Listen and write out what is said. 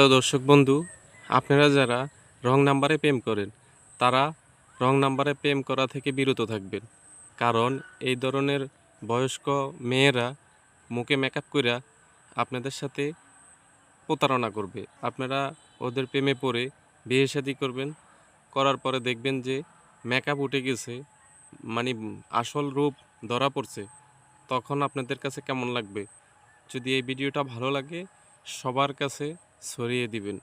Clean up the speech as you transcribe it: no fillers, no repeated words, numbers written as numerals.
তো দর্শক বন্ধু, আপনারা যারা রং নাম্বারে প্রেম করেন তারা রং নাম্বারে প্রেম করা থেকে বিরত থাকবেন। কারণ এই ধরনের বয়স্ক মেয়েরা মুখে মেকআপ কইরা আপনাদের সাথে প্রতারণা করবে। আপনারা ওদের প্রেমে পড়ে বিয়ে শাদী করবেন, করার পরে দেখবেন যে মেকআপ উঠে গেছে, মানে আসল রূপ ধরা পড়ছে। তখন আপনাদের কাছে কেমন লাগবে? যদি এই ভিডিওটা ভালো লাগে সবার কাছে ছড়িয়ে দিবেন।